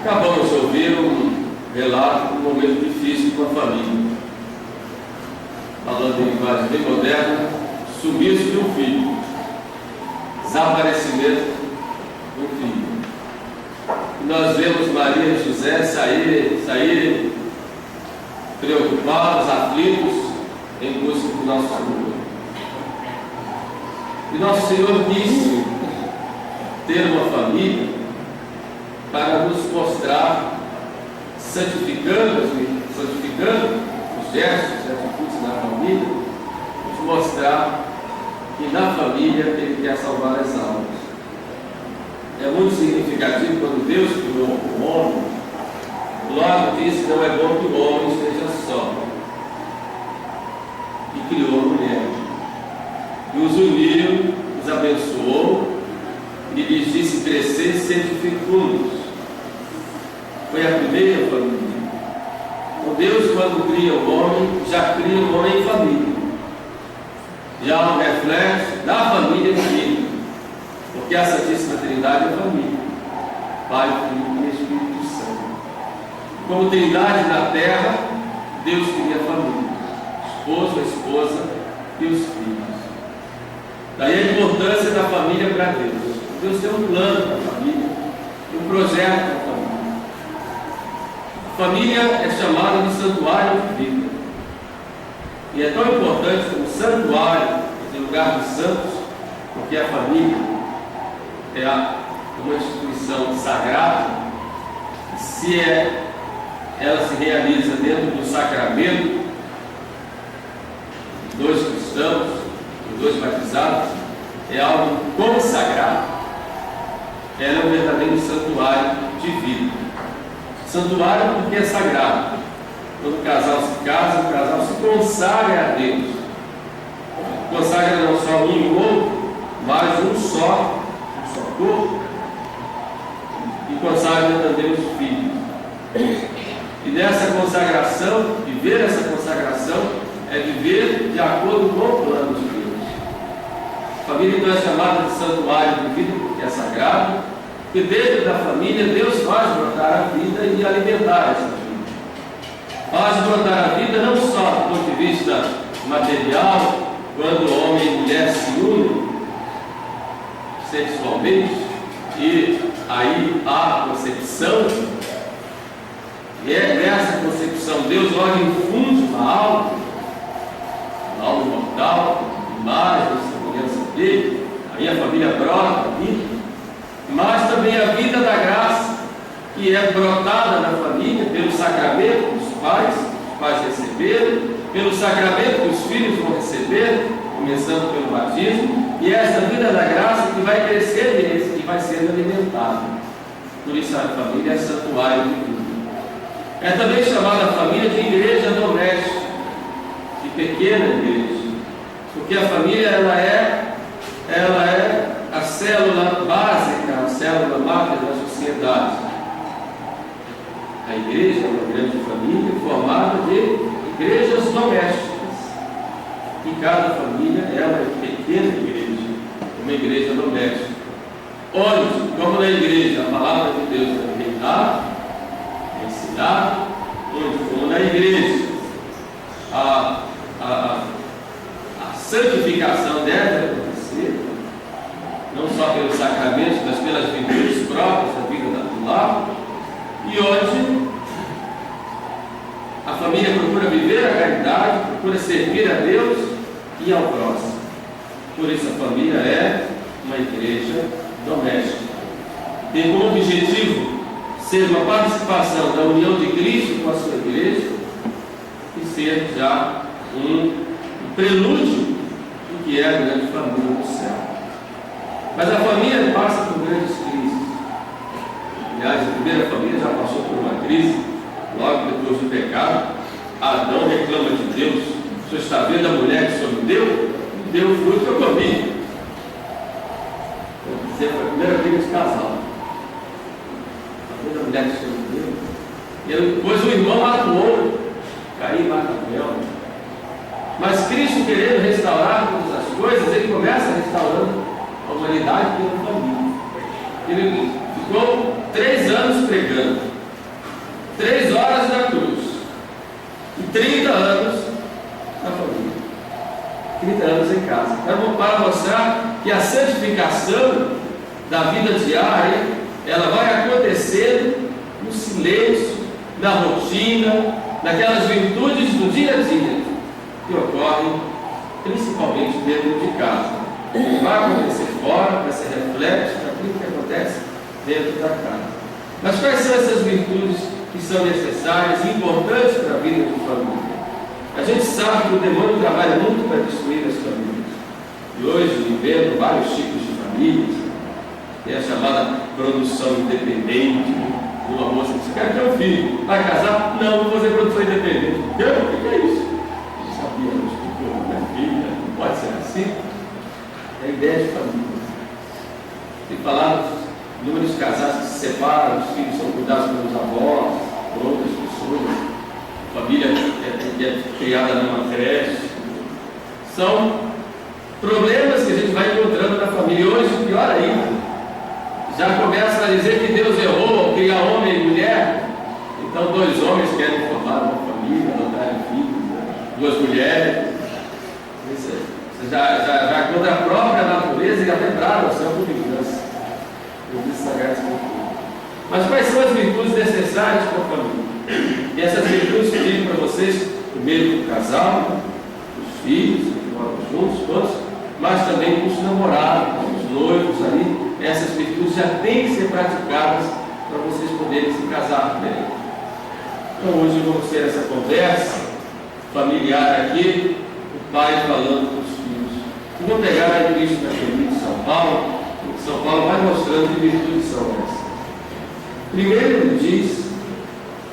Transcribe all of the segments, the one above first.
Acabamos de ouvir um relato de um momento difícil com a família. Falando em linguagem bem moderna, sumiço de um filho, desaparecimento de um filho. E nós vemos Maria e José saírem preocupados, aflitos, em busca do nosso Senhor. E nosso Senhor quis ter uma família para nos mostrar, santificando os gestos e atitudes da família, nos mostrar que na família Ele quer salvar as almas. É muito significativo quando Deus criou o homem, logo disse que não é bom que o homem esteja só, e criou a mulher, e os uniu, os abençoou, e lhes disse crescer e ser fecundos. Foi a primeira família. Então Deus, quando cria o homem, já cria o homem em família. Já há um reflexo da família de Filho, porque a Santíssima Trindade é família, Pai, Filho e Espírito Santo. Como Trindade na terra, Deus cria a família, esposo, a esposa e os filhos. Daí a importância da família para Deus. Deus tem um plano para a família, um projeto para a família. A família é chamada de santuário de vida. E é tão importante como santuário, em lugar dos santos, porque a família é uma instituição sagrada, e se ela se realiza dentro do sacramento, dois cristãos, dois batizados, é algo consagrado. Ela é um verdadeiro santuário de vida. Santuário porque é sagrado. Quando o casal se casa, o casal se consagra a Deus. Consagra não só um e o outro, mas um só corpo. E consagra também os filhos. E nessa consagração, viver essa consagração, é viver de acordo com o plano de Deus. A família então é chamada de santuário de vida, porque é sagrado, porque dentro da família Deus faz brotar a vida e alimentar essa vida. Faz brotar a vida não só do ponto de vista material, quando homem e mulher se unem sexualmente, e aí há a concepção, e é nessa concepção Deus logo infunde uma alma imortal, imagem da semelhança dele, aí a família brota a vida, mas também a vida da graça, que é brotada na família pelo sacramento que os pais receberam, pelo sacramento que os filhos vão receber, começando pelo batismo, e é essa vida da graça que vai crescer neles e vai sendo alimentada. Por isso a família é santuário de vida. É também chamada a família de igreja doméstica, de pequena igreja, porque a família ela é a célula básica, a célula máter da sociedade. A igreja é uma grande família formada de igrejas domésticas. E cada família ela é pequena igreja, uma igreja doméstica. Onde, como na igreja, a palavra de Deus é reinar, é ensinar, onde, como na igreja, a santificação deve acontecer, não só pelos sacramentos, mas pelas virtudes próprias da vida do lar, e onde a família procura viver a caridade, procura servir a Deus e ao próximo. Por isso a família é uma igreja doméstica. Tem como objetivo ser uma participação da união de Cristo com a sua igreja e ser já um prelúdio do que é a grande família do céu. Mas a família passa por grandes crises. Aliás, a primeira família já passou por uma crise logo depois do pecado. Adão reclama de Deus: o senhor está vendo a mulher que o senhor me deu o fruto que eu comi. Foi a primeira briga de casal. Está vendo a mulher que o senhor me deu? E depois o irmão mata o outro. Caim mata Abel. Mas Cristo, querendo restaurar todas as coisas, ele começa restaurando a humanidade pela família. Ele ficou 3 anos pregando. 30 anos na família, 30 anos em casa, para mostrar que a santificação da vida diária, ela vai acontecendo no silêncio, na rotina, naquelas virtudes do dia a dia que ocorrem principalmente dentro de casa. Vai acontecer fora, vai ser reflexo daquilo que acontece dentro da casa. Mas quais são essas virtudes que são necessárias e importantes para a vida de família? A gente sabe que o demônio trabalha muito para destruir as famílias. E hoje, vivendo vários tipos de famílias, tem a chamada produção independente. Uma moça que diz: quero ter um filho, vai casar? Não, vou fazer produção independente. O que é isso? Eu sabia, não explicou, minha filha, não pode ser assim. É a ideia de família. Tem falado do número de casais que se separam, os filhos são cuidados pelos avós, por outras pessoas, a família é criada numa creche. São problemas que a gente vai encontrando na família. E hoje, pior ainda, já começa a dizer que Deus errou ao criar homem e mulher. Então 2 homens querem formar uma família, adotarem filhos, né? 2 mulheres. Você já contra a própria natureza e até brava o céu por vingança. Mas quais são as virtudes necessárias para a família? E essas virtudes que eu digo para vocês, primeiro para o casal, os filhos, que moram juntos, todos, mas também com os namorados, com os noivos ali. Essas virtudes já têm que ser praticadas para vocês poderem se casar bem. Então hoje vamos ter essa conversa familiar aqui, o pai falando com os filhos. E vamos pegar a Igreja Católica de São Paulo, porque São Paulo vai mostrando que virtudes são essas. Primeiro ele diz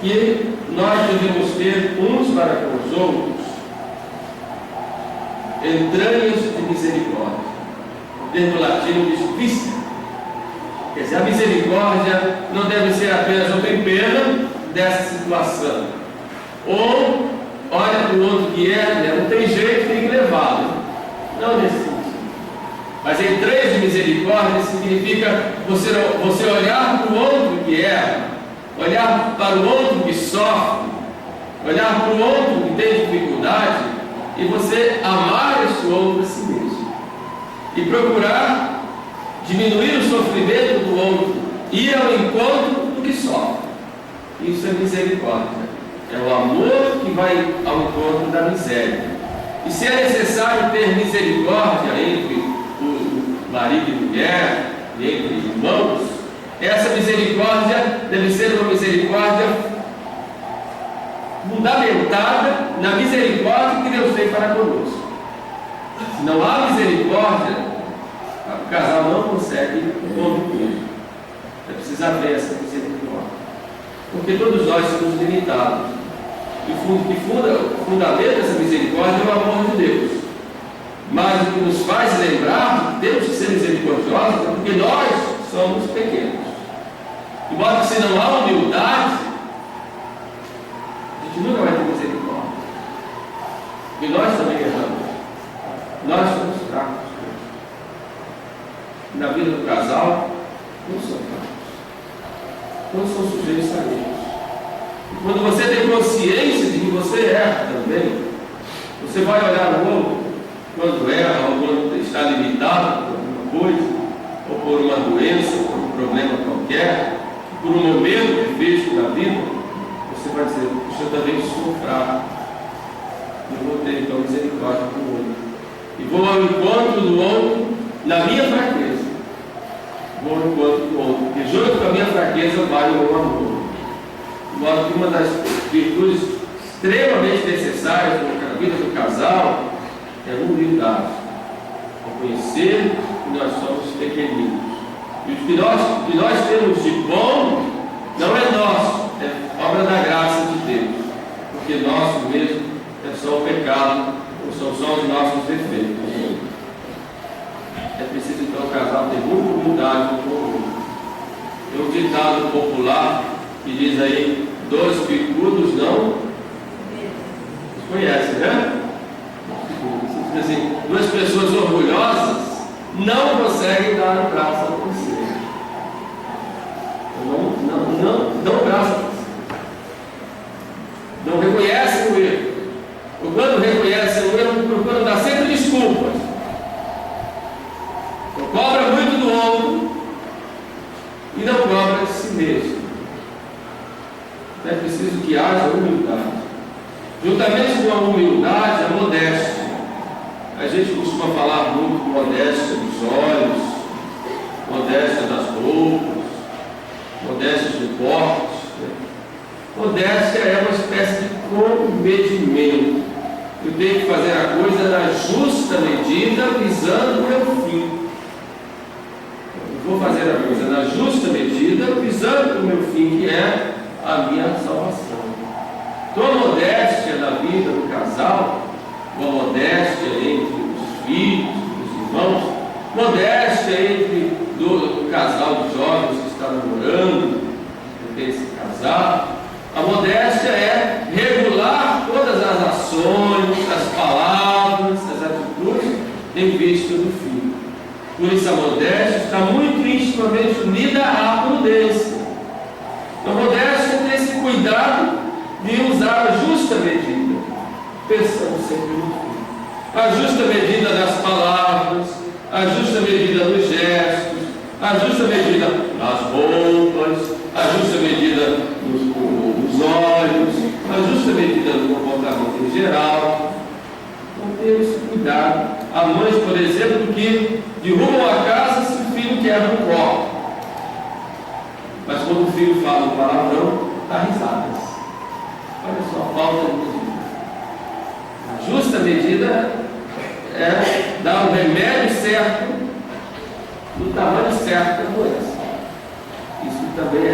que nós devemos ter uns para com os outros entranhas de misericórdia. O termo latino diz víscera. Quer dizer, a misericórdia não deve ser apenas o tempero dessa situação. Ou olha para o outro que não tem jeito, tem que levá-lo. Não nesse sentido. Mas entranhas de misericórdia significa você olhar para o outro que erra, olhar para o outro que sofre, olhar para o outro que tem dificuldade e você amar esse outro a si mesmo. E procurar diminuir o sofrimento do outro, ir ao encontro do que sofre. Isso é misericórdia. É o amor que vai ao encontro da miséria. E se é necessário ter misericórdia entre o marido e mulher, entre irmãos, essa misericórdia deve ser uma misericórdia fundamentada na misericórdia que Deus tem para conosco. Se não há misericórdia, o casal não consegue conviver. É preciso haver essa misericórdia. Porque todos nós somos limitados. E o fundamento dessa misericórdia é o amor de Deus. Mas o que nos faz lembrar que temos que ser misericordiosos é porque nós somos pequenos. De modo que se não há humildade, a gente nunca vai ter misericórdia. E nós também erramos. Nós somos fracos. Na vida do casal, não são fracos. Não são sujeitos a erros. E quando você tem consciência de que você erra também, você vai olhar no outro quando erra ou quando está limitado por alguma coisa, ou por uma doença, ou por um problema qualquer, por um momento difícil da vida, você vai dizer: puxa, eu também sou fraco. Eu vou ter então misericórdia com o outro. E vou ao encontro do outro na minha fraqueza. Vou ao encontro do outro, porque junto com a minha fraqueza vai o meu amor. De modo que uma das virtudes extremamente necessárias na vida do casal é a humildade. Reconhecer que nós somos pequeninos. E o que nós temos de bom não é nosso, é obra da graça de Deus. Porque nosso mesmo é só o pecado, ou são só os nossos defeitos. É preciso então o casal ter muita humildade com o outro. Tem um ditado popular que diz aí: 2 picudos não. Vocês conhecem, né? Assim, 2 pessoas orgulhosas não conseguem dar um braço ao conselho. Não braço ao conselho. Não reconhecem o erro. e não cobra de si mesmo. É preciso que haja humildade. Juntamente com a humildade, a modéstia. A gente costuma falar muito de modéstia dos olhos, modéstia das roupas, modéstia de porte. Modéstia é uma espécie de comedimento. Eu tenho que fazer a coisa na justa medida, visando o meu fim. Eu vou fazer a coisa na justa medida, visando o meu fim, que é a minha salvação. Então, a modéstia na vida do casal, uma modéstia entre os filhos, os irmãos, modéstia entre o casal de jovens que está namorando, que tem se casar. A modéstia é regular todas as ações, as palavras, as atitudes em vista do fim. Por isso a modéstia está muito intimamente unida à prudência. A modéstia tem esse cuidado de usar a justa medida, pensando sempre no fim. A justa medida das palavras, a justa medida dos gestos, a justa medida das roupas, a justa medida dos olhos, a justa medida do comportamento em geral. Então ter esse cuidado. Há mães, por exemplo, que derrubam a casa se o filho quebra um copo. Mas quando o filho fala um palavrão, dá risadas. Olha só a falta de medida. A justa medida é dar o remédio certo, do tamanho certo da doença. Isso também é